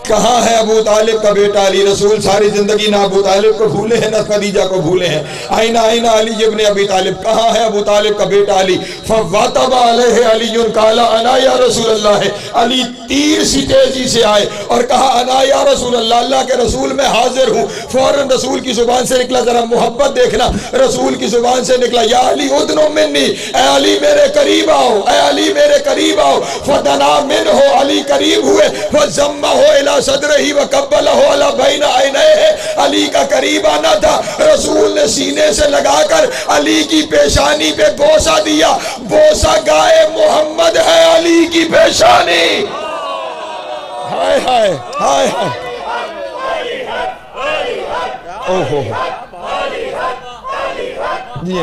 کہاں ہے ابو طالب کا بیٹا علی؟ رسول ساری زندگی نہ ابو طالب کو بھولے ہیں نہ خدیجہ کو بھولے ہیں۔ آئین آئین علی ابن ابی طالب، کہاں ہے ابو طالب کا بیٹا علی؟ فواتب علیہ علی قال انا یا رسول اللہ، علی تیر سی تیزی سے آئے اور کہا انا یا رسول اللہ، اللہ کے رسول میں حاضر ہوں۔ فوراً رسول کی زبان سے نکلا، ذرا محبت دیکھنا، رسول کی زبان سے نکلا یا علی ادنو منی، اے علی میرے قریب آؤ، اے علی میرے قریب آؤ۔ فدنا منہ، علی قریب ہوئے، وضمہ الی صدرہ وقبلہ علی بین عینیہ، علی کا قریب آنا تھا، رسول نے سینے سے لگا کر علی کی پیشانی پہ بوسہ دیا۔ بوسہ گائے محمد ہے علی کی پیشانی۔ ہائے ہائے ہائے ہائے، اوہو جی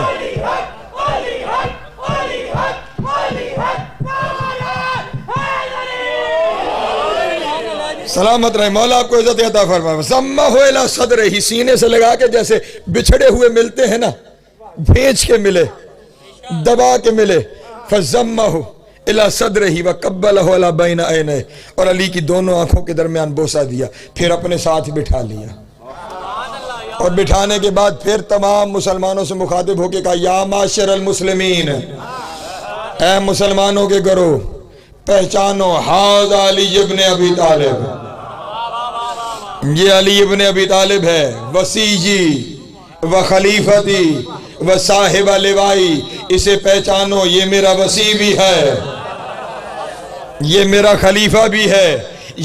سلامت رہے، مولا آپ کو عزت عطا فرمائے۔ ضمہ الی صدرہ، ہی سینے سے لگا کے جیسے بچھڑے ہوئے ملتے ہیں نا، بھیج کے ملے، دبا کے ملے۔ فضمہ الی صدرہ وقبلہ علی بین عینیہ، اور علی کی دونوں آنکھوں کے درمیان بوسہ دیا، پھر اپنے ساتھ بٹھا لیا، اور بٹھانے کے بعد پھر تمام مسلمانوں سے مخاطب ہو کے کہا یا معاشر المسلمین، اے مسلمانوں کے گروہ، پہچانو ھذا علی ابن ابی طالب، یہ علی ابن ابی طالب ہے، وسیجی و خلیفتی و صاحب لوائی، اسے پہچانو، یہ میرا وسیع بھی ہے، یہ میرا خلیفہ بھی ہے،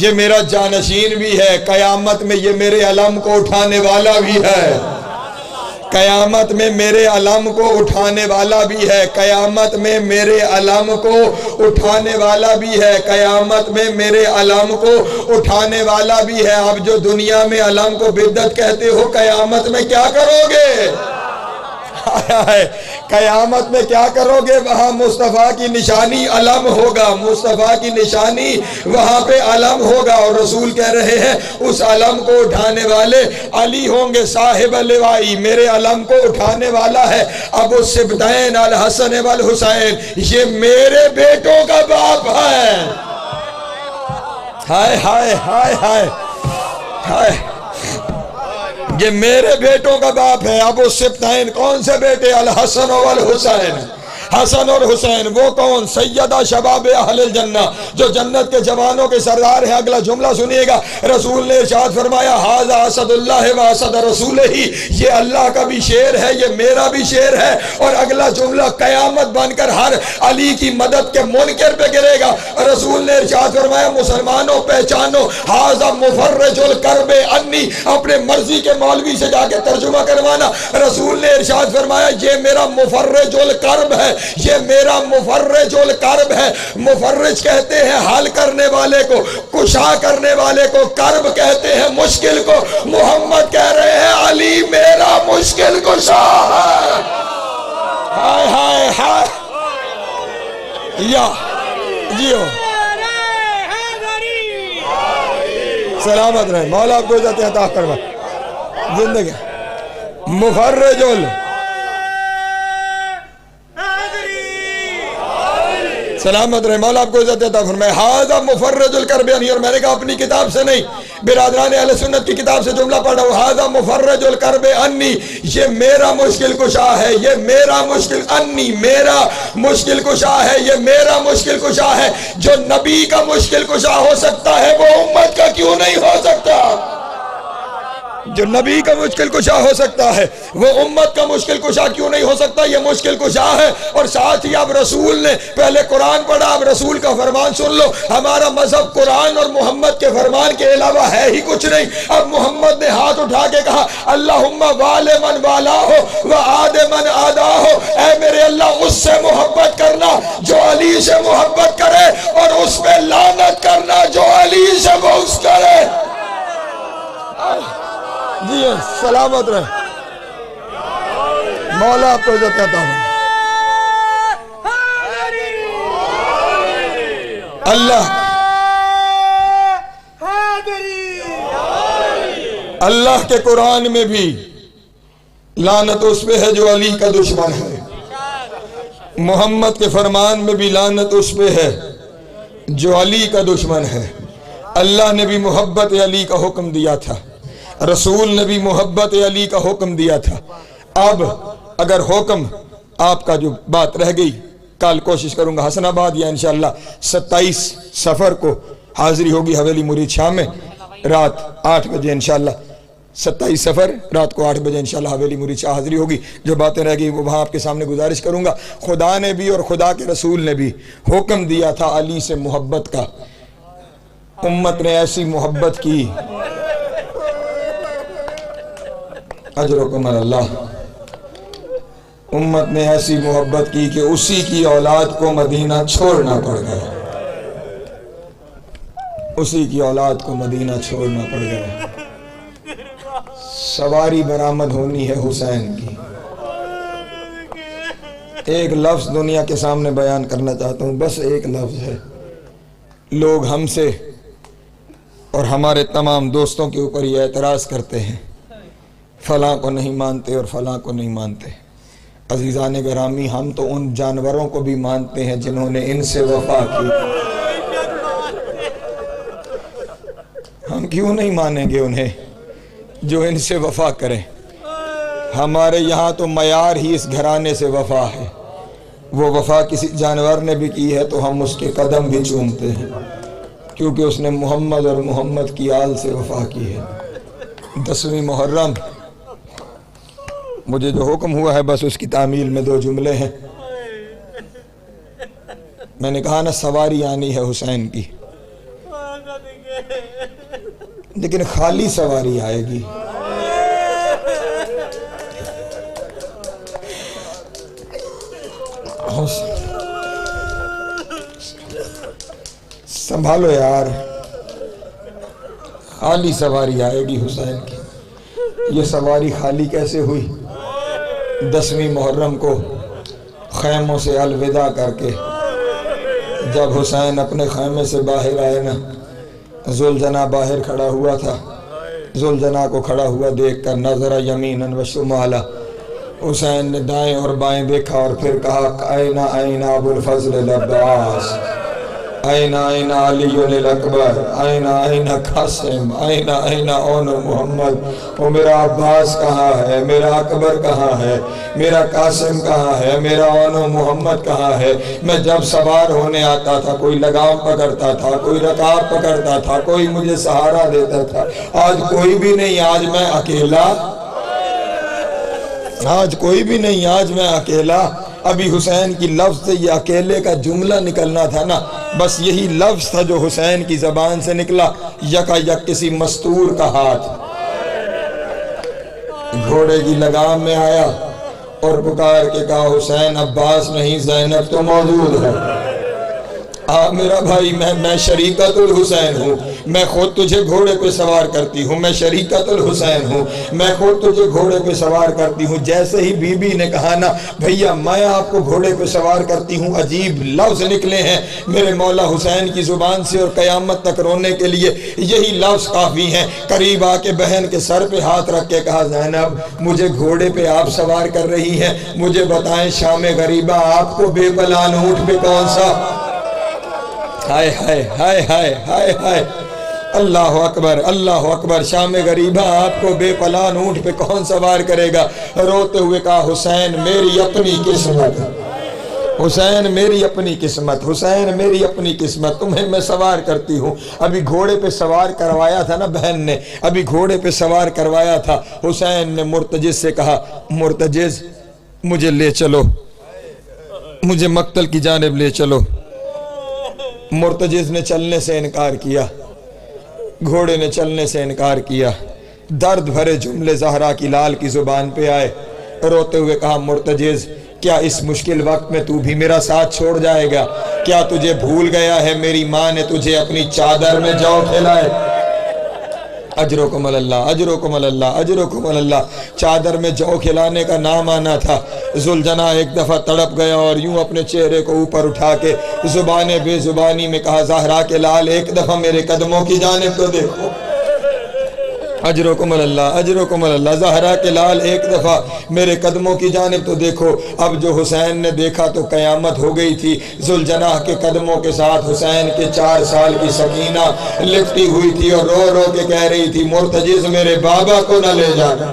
یہ میرا جانشین بھی ہے، قیامت میں یہ میرے علم کو اٹھانے والا بھی ہے، قیامت میں میرے علم کو اٹھانے والا بھی ہے، قیامت میں میرے علم کو اٹھانے والا بھی ہے، قیامت میں میرے علم کو اٹھانے والا بھی ہے۔ اب جو دنیا میں علم کو بدعت کہتے ہو، قیامت میں کیا کرو گے؟ قیامت میں کیا کرو گے؟ وہاں مصطفیٰ کی نشانی علم ہوگا، مصطفیٰ کی نشانی وہاں پہ علم ہوگا، اور رسول کہہ رہے ہیں اس علم کو اٹھانے والے علی ہوں گے، صاحب لوائی، میرے علم کو اٹھانے والا ہے۔ ابو السبتین الحسن والحسین، یہ میرے بیٹوں کا باپ ہے۔ ہائے ہائے ہائے ہائے ہائے، یہ میرے بیٹوں کا باپ ہے۔ ابو السبتین کون سے بیٹے؟ الحسن والحسین، حسن اور حسین، وہ کون؟ سیدہ شباب اہل الجنہ، جو جنت کے جوانوں کے سردار ہیں۔ اگلا جملہ سنیے گا، رسول نے ارشاد فرمایا ھذا اسد اللہ و اسد رسولہ، یہ اللہ کا بھی شیر ہے، یہ میرا بھی شیر ہے۔ اور اگلا جملہ قیامت بن کر ہر علی کی مدد کے منکر پہ گرے گا۔ رسول نے ارشاد فرمایا مسلمانوں پہچانو ھذا مفرج الکرب انی، اپنے مرضی کے مولوی سے جا کے ترجمہ کروانا۔ رسول نے ارشاد فرمایا یہ میرا مفرج الکرب ہے، یہ میرا مفرج الکرب ہے۔ مفرج کہتے ہیں حل کرنے والے کو، کشا کرنے والے کو، کرب کہتے ہیں مشکل کو۔ محمد کہہ رہے ہیں علی میرا مشکل کشا ہے۔ ہائے ہائے ہائے، یا جیو سلامت رہے، مولا آپ کو عزت عطا فرمائے۔ زندگی مفرج سلامت رہے، مولا آپ کو عزت عطا فرمائے۔ ھذا مفرج الکرب انی، اور میں نے کہا اپنی کتاب سے نہیں، برادران اہل سنت کی کتاب سے جملہ پڑھا ہوں، ھذا مفرج الکرب انی، یہ میرا مشکل کشا ہے، یہ میرا مشکل، انی میرا مشکل کشا ہے، یہ میرا مشکل کشا ہے۔ جو نبی کا مشکل کشا ہو سکتا ہے وہ امت کا کیوں نہیں ہو سکتا؟ جو نبی کا مشکل کشا ہو سکتا ہے وہ امت کا مشکل کشا کیوں نہیں ہو سکتا؟ یہ مشکل کشا ہے۔ اور ساتھ ہی اب رسول نے پہلے قرآن پڑھا، اب رسول کا فرمان سن لو۔ ہمارا مذہب قرآن اور محمد کے فرمان کے علاوہ ہے ہی کچھ نہیں۔ اب محمد نے ہاتھ اٹھا کے کہا اللہم وال من والا ہو و عاد من آدا ہو، اے میرے اللہ اس سے محبت کرنا جو علی سے محبت کرے، اور اس پہ لعنت کرنا جو علی سے بغض کرے۔ جی سلامت رہے، مولا آپ کو عزت عطا فرمائے۔ اللہ کے قرآن میں بھی لعنت اس پہ ہے جو علی کا دشمن ہے، محمد کے فرمان میں بھی لعنت اس پہ ہے جو علی کا دشمن ہے۔ اللہ نے بھی محبت علی کا حکم دیا تھا، رسول نے بھی محبت علی کا حکم دیا تھا۔ اب اگر حکم آپ کا جو بات رہ گئی، کل کوشش کروں گا حسن آباد یا انشاءاللہ 27 سفر کو حاضری ہوگی حویلی مرید شاہ میں رات 8 بجے انشاءاللہ، 27 سفر رات کو 8 بجے انشاءاللہ حویلی مرید شاہ حاضری ہوگی۔ جو باتیں رہ گئی وہ وہاں آپ کے سامنے گزارش کروں گا۔ خدا نے بھی اور خدا کے رسول نے بھی حکم دیا تھا علی سے محبت کا، امت نے ایسی محبت کی، اجرکم اللہ، امت نے ایسی محبت کی کہ اسی کی اولاد کو مدینہ چھوڑنا پڑ گیا، اسی کی اولاد کو مدینہ چھوڑنا پڑ گیا۔ سواری برآمد ہونی ہے حسین کی۔ ایک لفظ دنیا کے سامنے بیان کرنا چاہتا ہوں، بس ایک لفظ ہے۔ لوگ ہم سے اور ہمارے تمام دوستوں کے اوپر یہ اعتراض کرتے ہیں، فلاں کو نہیں مانتے اور فلاں کو نہیں مانتے۔ عزیزان گرامی، ہم تو ان جانوروں کو بھی مانتے ہیں جنہوں نے ان سے وفا کی، ہم کیوں نہیں مانیں گے انہیں جو ان سے وفا کریں؟ ہمارے یہاں تو معیار ہی اس گھرانے سے وفا ہے۔ وہ وفا کسی جانور نے بھی کی ہے تو ہم اس کے قدم بھی چومتے ہیں، کیونکہ اس نے محمد اور محمد کی آل سے وفا کی ہے۔ 10ویں محرم مجھے جو حکم ہوا ہے بس اس کی تعمیل میں 2 جملے ہیں۔ میں نے کہا نا سواری آنی ہے حسین کی، لیکن خالی سواری آئے گی۔ سنبھالو یار، خالی سواری آئے گی حسین کی۔ یہ سواری خالی کیسے ہوئی؟ 10ویں محرم کو خیموں سے الوداع کر کے جب حسین اپنے خیمے سے باہر آئے نا، ذوالجناح باہر کھڑا ہوا تھا۔ ذوالجناح کو کھڑا ہوا دیکھ کر نظر یمیناً و شمالا، حسین نے دائیں اور بائیں دیکھا اور پھر کہا این این ابو الفضل العباس، این این علی الاکبر، این این قاسم، این این اون محمد۔ وہ میرا عباس کہاں ہے، میرا اکبر کہاں ہے، میرا قاسم کہاں ہے، میرا اون محمد کہاں ہے؟ میں جب سوار ہونے آتا تھا کوئی لگام پکڑتا تھا، کوئی رکاب پکڑتا تھا، کوئی مجھے سہارا دیتا تھا۔ آج کوئی بھی نہیں، آج میں اکیلا، آج کوئی بھی نہیں، آج میں اکیلا۔ ابھی حسین کی لفظ سے یہ اکیلے کا جملہ نکلنا تھا نا، بس یہی لفظ تھا جو حسین کی زبان سے نکلا، یکا یک کسی مستور کا ہاتھ گھوڑے کی لگام میں آیا اور پکار کے کہا حسین عباس نہیں، زینب تو موجود ہے۔ میرا بھائی، میں شریکت الحسین ہوں، میں خود تجھے گھوڑے پہ سوار کرتی ہوں، میں شریکت الحسین ہوں، میں خود تجھے گھوڑے پہ سوار کرتی ہوں۔ جیسے ہی بی بی نے کہا نا بھیا میں آپ کو گھوڑے پہ سوار کرتی ہوں، عجیب لفظ نکلے ہیں میرے مولا حسین کی زبان سے، اور قیامت تک رونے کے لیے یہی لفظ کافی ہیں۔ قریب آ کے بہن کے سر پہ ہاتھ رکھ کے کہا زینب مجھے گھوڑے پہ آپ سوار کر رہی ہیں، مجھے بتائیں شام غریبہ آپ کو بے پلان اونٹ پہ کون سا؟ ہائے ہائے ہائے ہائے ہائے ہائے، اللہ اکبر اللہ اکبر، شام غریبہ آپ کو بے پلان اونٹ پہ کون سوار کرے گا؟ روتے ہوئے کہا حسین میری اپنی قسمت، حسین میری اپنی قسمت، حسین میری اپنی قسمت، تمہیں میں سوار کرتی ہوں۔ ابھی گھوڑے پہ سوار کروایا تھا نا بہن نے، ابھی گھوڑے پہ سوار کروایا تھا۔ حسین نے مرتجز سے کہا مرتجز مجھے لے چلو، مجھے مقتل کی جانب لے چلو۔ مرتجز نے چلنے سے انکار کیا، گھوڑے نے چلنے سے انکار کیا۔ درد بھرے جملے زہرا کی لال کی زبان پہ آئے، روتے ہوئے کہا مرتجز کیا اس مشکل وقت میں تو بھی میرا ساتھ چھوڑ جائے گا؟ کیا تجھے بھول گیا ہے میری ماں نے تجھے اپنی چادر میں جو کھلائے؟ اجرکم اللہ اجرکم اللہ اجرکم اللہ، چادر میں جو کھلانے کا نام آنا تھا۔ ذوالجناح ایک دفعہ تڑپ گیا اور یوں اپنے چہرے کو اوپر اٹھا کے زبان بے زبانی میں کہا زہرا کے لال ایک دفعہ میرے قدموں کی جانب تو دیکھو۔ اجرکم اللہ اجرکم اللہ، زہرا کے لال ایک دفعہ میرے قدموں کی جانب تو دیکھو۔ اب جو حسین نے دیکھا تو قیامت ہو گئی تھی۔ ذوالجناح کے قدموں کے ساتھ حسین کے 4 سال کی سکینہ لپٹی ہوئی تھی اور رو رو کے کہہ رہی تھی مرتجز میرے بابا کو نہ لے جانا،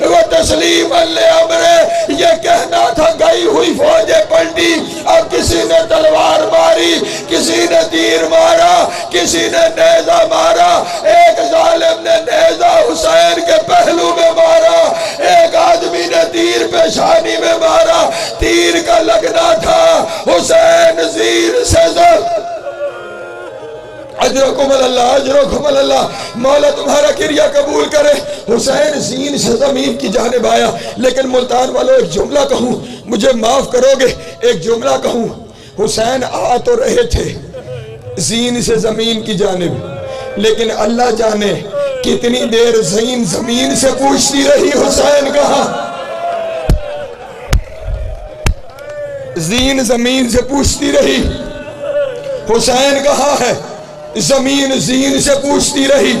وہ تسلیما لامرہ، یہ کہنا تھا گئی ہوئی فوجیں پلٹی، اب کسی نے تلوار ماری، کسی نے تیر مارا، کسی نے نیزہ مارا، ایک ظالم نے نیزہ حسین کے پہلو میں مارا، ایک آدمی نے تیر پیشانی میں مارا، تیر کا لگنا تھا حسین زیر سے زد۔ اجرکم اللہ، اجرکم اللہ، مولا تمہارا کریا قبول کرے۔ حسین زین سے زمین کی جانب آیا، لیکن ملتان والوں ایک جملہ کہوں، مجھے معاف کرو گے، ایک جملہ کہوں، حسین آ تو رہے تھے زین سے زمین کی جانب، لیکن اللہ جانے کتنی دیر زین زمین سے پوچھتی رہی حسین کہاں۔ زین زمین سے پوچھتی رہی حسین کہاں ہے، زمین زین سے پوچھتی رہی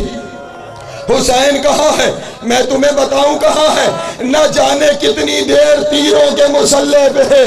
حسین کہاں ہے، میں تمہیں بتاؤں کہاں ہے، نہ جانے کتنی دیر تیروں کے مسلح پہ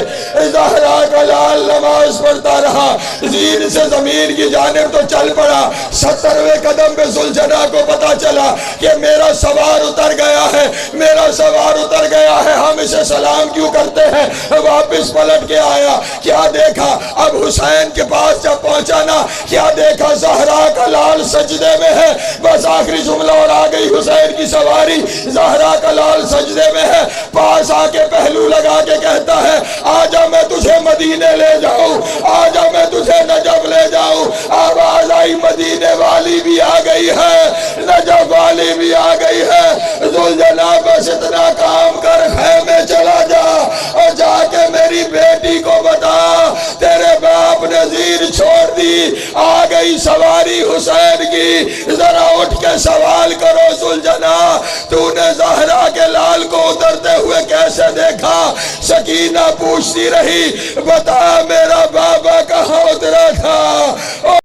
زہرا کا لال نماز پڑھتا رہا، زین سے زمین کی جانب تو چل پڑا، 70ویں قدم پہ ذوالجناح کو پتا چلا کہ میرا سوار اتر گیا ہے، میرا سوار اتر گیا ہے، ہم اسے سلام کیوں کرتے ہیں، واپس پلٹ کے آیا، کیا دیکھا، اب حسین کے پاس جب پہنچا نا، کیا دیکھا، زہرا کا لال سجدے میں ہے، بس آخری جملہ اور آ گئی حسین کی سواری، زہرا کا لال سجدے میں ہے، پاس آ کے پہلو لگا کے کہتا ہے آجا میں تجھے مدینے لے جاؤں، آجا میں تجھے نجف لے جاؤں، آواز آئی مدینے والی بھی آ گئی ہے، نجف والی بھی آ گئی ہے، ذوالجناح بس اتنا کام کر خیمے چلا جا اور جا کے میری بیٹی کو بتا تیرے باپ نے زیر چھوڑ دی، آ گئی سواری حسین کی، ذرا اٹھ کے سوال کرو ذوالجناح تو نے زہرا کے لال کو اترتے ہوئے کیسے دیکھا؟ سکینہ پوچھتی رہی بتا میرا بابا کہاں اترا تھا؟